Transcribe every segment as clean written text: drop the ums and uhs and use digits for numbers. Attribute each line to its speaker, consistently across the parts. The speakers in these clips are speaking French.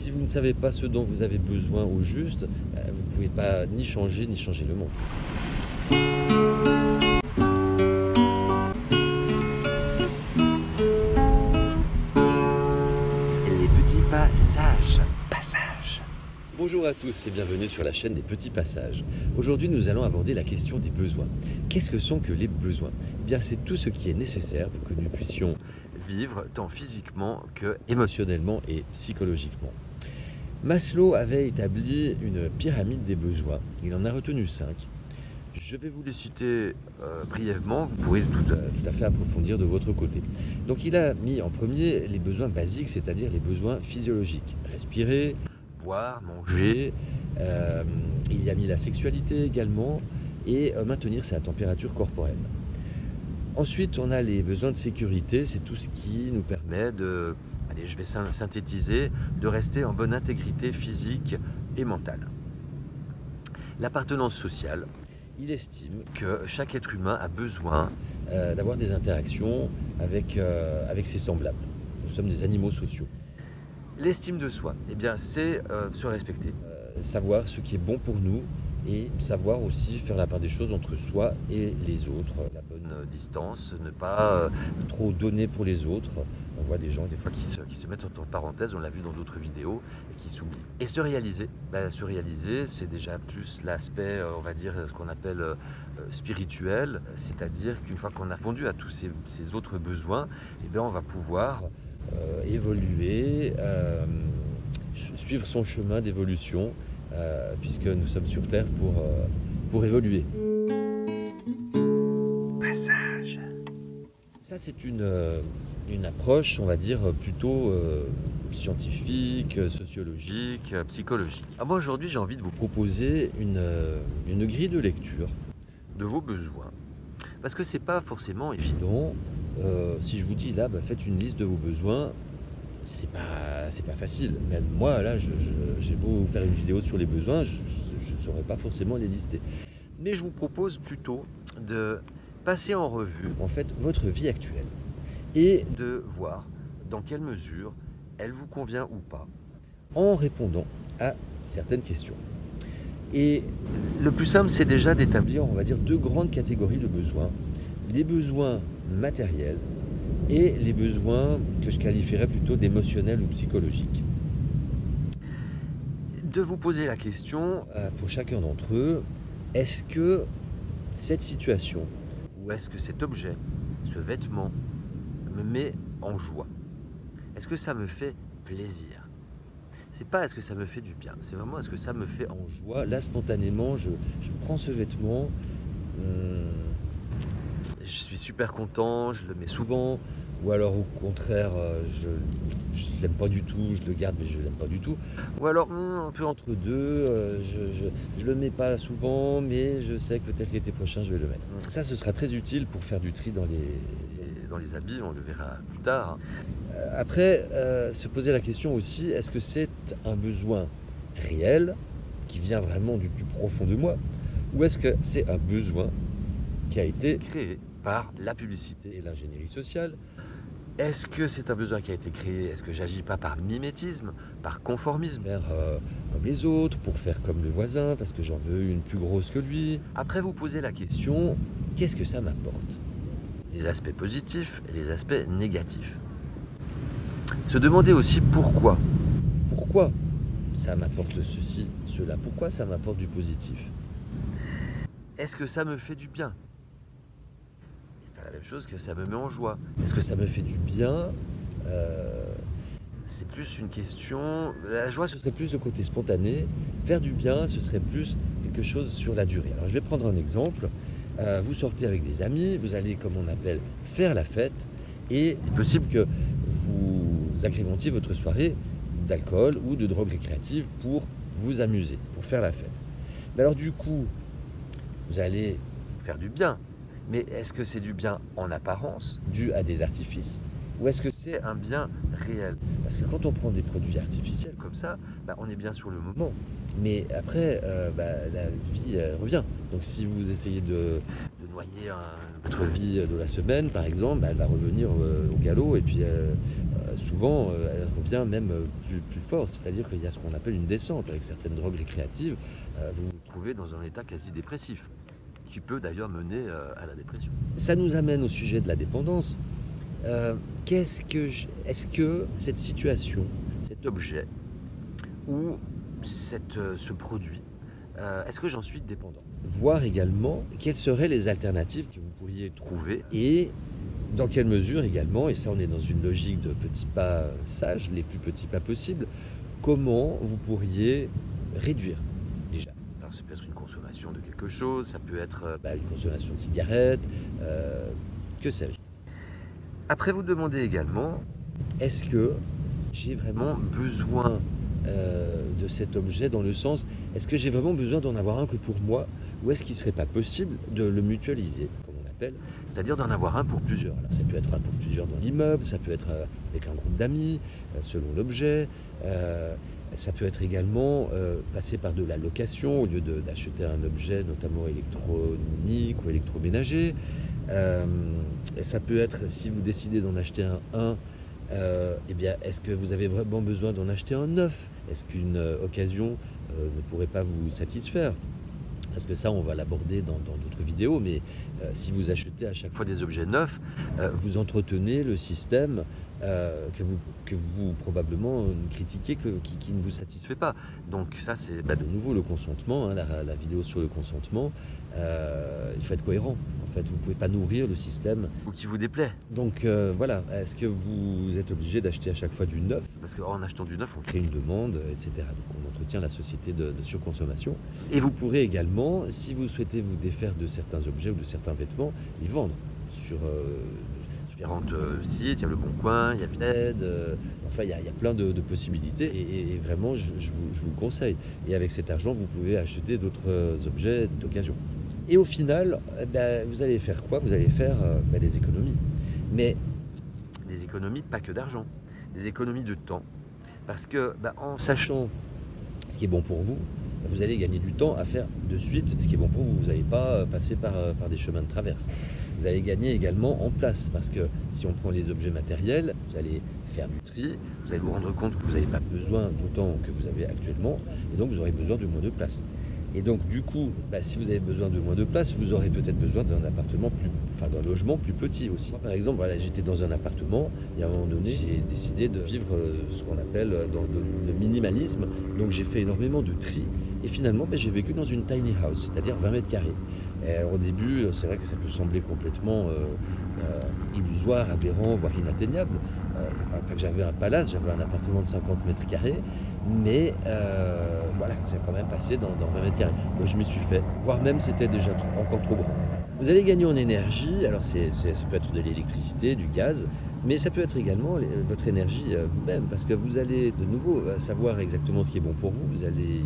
Speaker 1: Si vous ne savez pas ce dont vous avez besoin au juste, vous ne pouvez pas ni changer le monde.
Speaker 2: Les petits passages.
Speaker 1: Bonjour à tous et bienvenue sur la chaîne des petits passages. Aujourd'hui, nous allons aborder la question des besoins. Qu'est-ce que sont que les besoins? Eh bien, c'est tout ce qui est nécessaire pour que nous puissions vivre tant physiquement que émotionnellement et psychologiquement. Maslow avait établi une pyramide des besoins. Il en a retenu 5. Je vais vous les citer brièvement, vous pourrez tout à fait approfondir de votre côté. Donc il a mis en premier les besoins basiques, c'est-à-dire les besoins physiologiques. Respirer, boire, manger, il y a mis la sexualité également et maintenir sa température corporelle. Ensuite, on a les besoins de sécurité, c'est tout ce qui nous permet de, allez, je vais synthétiser, de rester en bonne intégrité physique et mentale. L'appartenance sociale, il estime que chaque être humain a besoin d'avoir des interactions avec ses semblables. Nous sommes des animaux sociaux. L'estime de soi, eh bien, c'est se respecter, savoir ce qui est bon pour nous et savoir aussi faire la part des choses entre soi et les autres, la bonne distance, ne pas trop donner pour les autres. On voit des gens des fois qui se mettent entre parenthèses, on l'a vu dans d'autres vidéos, et qui s'oublient. Et se réaliser, c'est déjà plus l'aspect, on va dire, ce qu'on appelle spirituel, c'est-à-dire qu'une fois qu'on a répondu à tous ces autres besoins, eh bien, on va pouvoir évoluer, suivre son chemin d'évolution, puisque nous sommes sur Terre pour évoluer.
Speaker 2: Passage.
Speaker 1: Ça, c'est une approche, on va dire, plutôt scientifique, sociologique, psychologique. Moi, aujourd'hui, j'ai envie de vous proposer une grille de lecture de vos besoins. Parce que c'est pas forcément évident. Si je vous dis là, faites une liste de vos besoins, c'est pas facile. Même moi, là, j'ai beau faire une vidéo sur les besoins, je ne saurais pas forcément les lister. Mais je vous propose plutôt de passer en revue, en fait, votre vie actuelle et de voir dans quelle mesure elle vous convient ou pas, en répondant à certaines questions. Et le plus simple, c'est déjà d'établir, on va dire, 2 grandes catégories de besoins. Les besoins matériels et les besoins que je qualifierais plutôt d'émotionnels ou psychologiques. De vous poser la question, pour chacun d'entre eux, est-ce que cette situation, ou est-ce que cet objet, ce vêtement, me met en joie? Est-ce que ça me fait plaisir? C'est pas est-ce que ça me fait du bien, c'est vraiment est-ce que ça me fait en joie? Là, spontanément, je prends ce vêtement, je suis super content, je le mets souvent, ou alors au contraire, je l'aime pas du tout, je le garde mais je l'aime pas du tout. Ou alors un peu entre deux, je le mets pas souvent, mais je sais que peut-être l'été prochain je vais le mettre. Ça, ce sera très utile pour faire du tri dans les habits, on le verra plus tard. Après, se poser la question aussi, est-ce que c'est un besoin réel, qui vient vraiment du plus profond de moi, ou est-ce que c'est un besoin qui a été créé par la publicité et l'ingénierie sociale? Est-ce que c'est un besoin qui a été créé? Est-ce que j'agis pas par mimétisme, par conformisme, faire comme les autres, pour faire comme le voisin, parce que j'en veux une plus grosse que lui? Après, vous posez la question, qu'est-ce que ça m'apporte? Les aspects positifs et les aspects négatifs. Se demander aussi pourquoi. Pourquoi ça m'apporte ceci, cela? Pourquoi ça m'apporte du positif? Est-ce que ça me fait du bien? La même chose que ça me met en joie. Est-ce que ça me fait du bien? C'est plus une question. La joie, ce serait plus le côté spontané. Faire du bien, ce serait plus quelque chose sur la durée. Alors, je vais prendre un exemple. Vous sortez avec des amis, vous allez, comme on appelle, faire la fête, et il est possible que vous agrémentiez votre soirée d'alcool ou de drogue récréative pour vous amuser, pour faire la fête. Mais alors, du coup, vous allez faire du bien. Mais est-ce que c'est du bien en apparence, dû à des artifices, ou est-ce que c'est un bien réel? Parce que quand on prend des produits artificiels comme ça, on est bien sur le moment. Mais après, la vie revient. Donc si vous essayez de noyer votre vie de la semaine, par exemple, elle va revenir au galop. Et puis souvent, souvent, elle revient même plus fort, c'est-à-dire qu'il y a ce qu'on appelle une descente. Avec certaines drogues récréatives, vous vous trouvez dans un état quasi dépressif, qui peut d'ailleurs mener à la dépression. Ça nous amène au sujet de la dépendance. Est-ce que cette situation, cet objet ou ce produit, est-ce que j'en suis dépendant? Voir également quelles seraient les alternatives que vous pourriez trouver et dans quelle mesure également, et ça on est dans une logique de petits pas sages, les plus petits pas possibles, comment vous pourriez réduire déjà. Alors ça peut être une consommation de quelque chose, ça peut être une consommation de cigarettes, que sais-je. Après vous demandez également, est-ce que j'ai vraiment besoin de cet objet dans le sens, est-ce que j'ai vraiment besoin d'en avoir un que pour moi ou est-ce qu'il ne serait pas possible de le mutualiser, comme on appelle, c'est-à-dire d'en avoir un pour plusieurs. Alors ça peut être un pour plusieurs dans l'immeuble, ça peut être avec un groupe d'amis, selon l'objet, ça peut être également passer par de la location au lieu d'acheter un objet notamment électronique ou électroménager. Et ça peut être, si vous décidez d'en acheter un, eh bien, est-ce que vous avez vraiment besoin d'en acheter un neuf? Est-ce qu'une occasion ne pourrait pas vous satisfaire? Parce que ça, on va l'aborder dans d'autres vidéos, mais si vous achetez à chaque fois des objets neufs, vous entretenez le système que vous probablement critiquez, qui ne vous satisfait pas. Donc ça, c'est de nouveau le consentement, hein, la vidéo sur le consentement. Il faut être cohérent. En fait, vous ne pouvez pas nourrir le système qui vous déplaît. Donc voilà, est-ce que vous êtes obligé d'acheter à chaque fois du neuf? Parce qu'en achetant du neuf, on crée une demande, etc. Donc on entretient la société de surconsommation. Et vous pourrez également, si vous souhaitez vous défaire de certains objets ou de certains vêtements, les vendre sur différents sites. Il y a Le Bon Coin, il y a Vinted, enfin il y a plein de possibilités et vraiment je vous le conseille. Et avec cet argent, vous pouvez acheter d'autres objets d'occasion. Et au final, vous allez faire quoi? Vous allez faire des économies. Mais des économies pas que d'argent, des économies de temps. Parce que en sachant ce qui est bon pour vous, vous allez gagner du temps à faire de suite ce qui est bon pour vous. Vous n'allez pas passer par des chemins de traverse. Vous allez gagner également en place. Parce que si on prend les objets matériels, vous allez faire du tri, vous allez vous rendre compte que vous n'avez pas besoin d'autant que vous avez actuellement, et donc vous aurez besoin de moins de place. Et donc du coup, si vous avez besoin de moins de place, vous aurez peut-être besoin d'un appartement d'un logement plus petit aussi. Moi, par exemple, j'étais dans un appartement et à un moment donné, j'ai décidé de vivre ce qu'on appelle dans le minimalisme. Donc j'ai fait énormément de tri et finalement, j'ai vécu dans une tiny house, c'est-à-dire 20 mètres carrés. Et au début, c'est vrai que ça peut sembler complètement illusoire, aberrant, voire inatteignable. Pas que j'avais un palace, j'avais un appartement de 50 mètres carrés, mais voilà, c'est quand même passé dans 20 mètres carrés. Donc je m'y suis fait, voire même c'était déjà encore trop grand. Vous allez gagner en énergie, alors ça peut être de l'électricité, du gaz, mais ça peut être également votre énergie vous-même, parce que vous allez de nouveau savoir exactement ce qui est bon pour vous, vous allez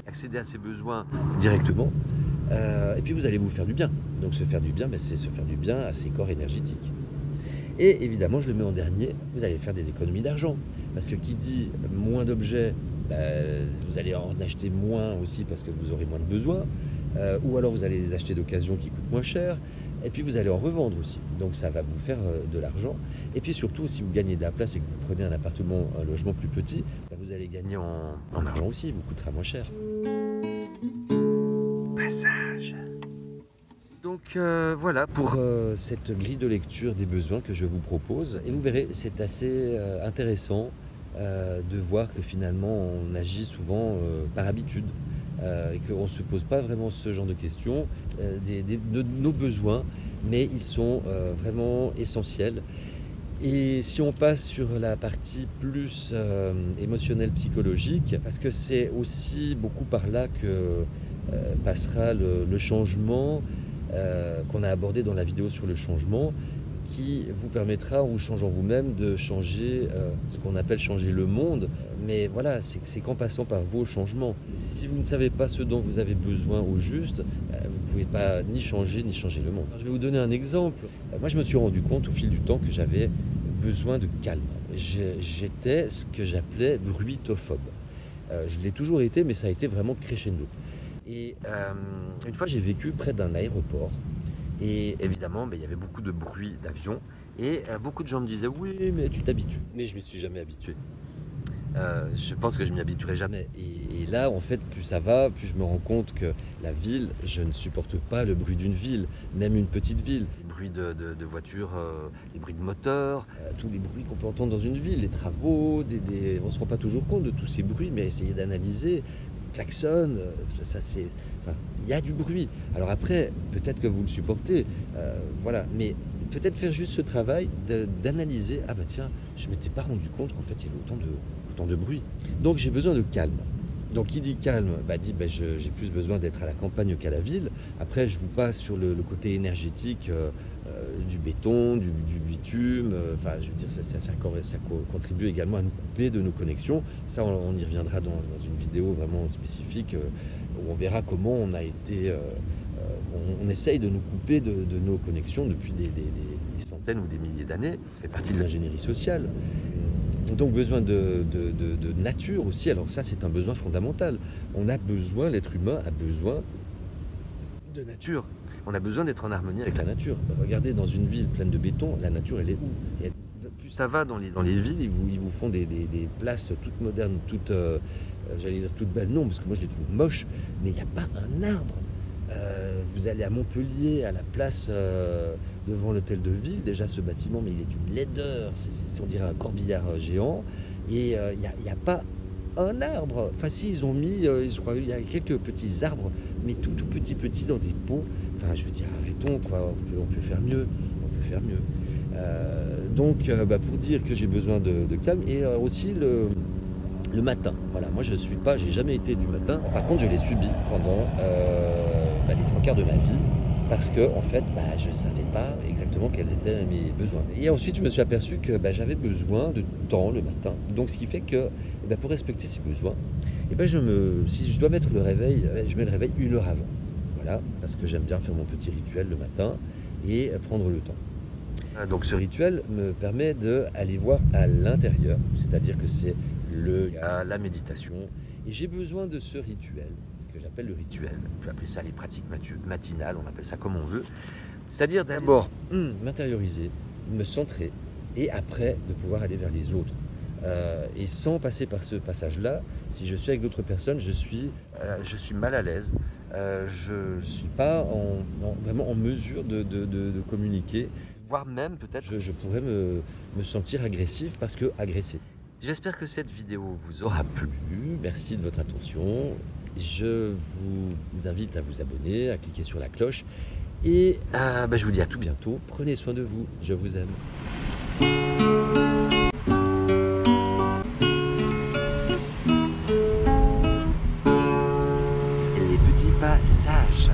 Speaker 1: accéder à ses besoins directement, et puis vous allez vous faire du bien. Donc se faire du bien, c'est se faire du bien à ses corps énergétiques. Et évidemment, je le mets en dernier, vous allez faire des économies d'argent. Parce que qui dit moins d'objets, vous allez en acheter moins aussi parce que vous aurez moins de besoins. Ou alors vous allez les acheter d'occasion qui coûtent moins cher. Et puis vous allez en revendre aussi. Donc ça va vous faire de l'argent. Et puis surtout, si vous gagnez de la place et que vous prenez un appartement, un logement plus petit, vous allez gagner en argent aussi, il vous coûtera moins cher.
Speaker 2: Passage.
Speaker 1: Donc voilà pour cette grille de lecture des besoins que je vous propose. Et vous verrez, c'est assez intéressant de voir que finalement on agit souvent par habitude et qu'on ne se pose pas vraiment ce genre de questions de nos besoins, mais ils sont vraiment essentiels. Et si on passe sur la partie plus émotionnelle, psychologique, parce que c'est aussi beaucoup par là que passera le changement qu'on a abordé dans la vidéo sur le changement, qui vous permettra, en vous changeant vous-même, de changer ce qu'on appelle changer le monde. Mais voilà, c'est qu'en passant par vos changements. Si vous ne savez pas ce dont vous avez besoin au juste, vous ne pouvez pas ni changer le monde. Je vais vous donner un exemple. Moi, je me suis rendu compte au fil du temps que j'avais besoin de calme. J'étais ce que j'appelais bruitophobe. Je l'ai toujours été, mais ça a été vraiment crescendo. Et une fois, j'ai vécu près d'un aéroport. Et évidemment, il y avait beaucoup de bruit d'avion. Et beaucoup de gens me disaient oui mais tu t'habitues. Mais je ne m'y suis jamais habitué. Je pense que je m'y habituerai jamais. Et là, en fait, plus ça va, plus je me rends compte que la ville, je ne supporte pas le bruit d'une ville, même une petite ville. Les bruits de voitures, les bruits de moteurs, tous les bruits qu'on peut entendre dans une ville, les travaux, on ne se rend pas toujours compte de tous ces bruits, mais essayez d'analyser. Klaxon, ça c'est... Enfin, il y a du bruit. Alors après, peut-être que vous le supportez, voilà, mais peut-être faire juste ce travail d'analyser, ah bah tiens, je ne m'étais pas rendu compte qu'en fait il y avait autant de bruit. Donc j'ai besoin de calme. Donc qui dit calme, dit j'ai plus besoin d'être à la campagne qu'à la ville. Après je vous passe sur le côté énergétique du béton, du bitume, enfin je veux dire ça contribue également à nous couper de nos connexions. Ça on y reviendra dans une vidéo vraiment spécifique où on verra comment on a été... on essaye de nous couper de nos connexions depuis des centaines ou des milliers d'années. Ça fait partie de l'ingénierie sociale. Donc besoin de nature aussi. Alors ça c'est un besoin fondamental. On a besoin, l'être humain a besoin de nature. On a besoin d'être en harmonie avec la nature. Regardez dans une ville pleine de béton, la nature elle est où? Et plus ça va dans les villes, ils vous font des places toutes modernes, toutes, j'allais dire toutes belles, non parce que moi je les trouve moches, mais il n'y a pas un arbre. Vous allez à Montpellier, à la place devant l'hôtel de ville, déjà ce bâtiment, mais il est d'une laideur, on dirait un corbillard géant, et il n'y a pas un arbre. Enfin si, ils ont mis, je crois qu'il y a quelques petits arbres, mais tout petits dans des pots. Enfin je veux dire, arrêtons quoi, on peut faire mieux, donc pour dire que j'ai besoin de calme, et aussi le matin. Voilà, moi j'ai jamais été du matin. Par contre, je l'ai subi pendant les 3 quarts de ma vie parce que en fait, je savais pas exactement quels étaient mes besoins. Et ensuite, je me suis aperçu que j'avais besoin de temps le matin. Donc, ce qui fait que pour respecter ces besoins, si je dois mettre le réveil, je mets le réveil 1 heure avant. Voilà, parce que j'aime bien faire mon petit rituel le matin et prendre le temps. Donc ce rituel me permet d'aller voir à l'intérieur, c'est-à-dire que c'est le yoga, la méditation, et j'ai besoin de ce rituel, ce que j'appelle le rituel. On peut appeler ça les pratiques matinales, on appelle ça comme on veut. C'est-à-dire d'abord m'intérioriser, me centrer, et après de pouvoir aller vers les autres. Et sans passer par ce passage-là, si je suis avec d'autres personnes, je suis mal à l'aise. Je ne suis pas vraiment en mesure de communiquer, voire même peut-être je pourrais me sentir agressif parce que agressé. J'espère que cette vidéo vous aura plu. Merci de votre attention. Je vous invite à vous abonner, à cliquer sur la cloche. Et je vous dis à tout bientôt. Prenez soin de vous. Je vous aime.
Speaker 2: Les petits pas sages.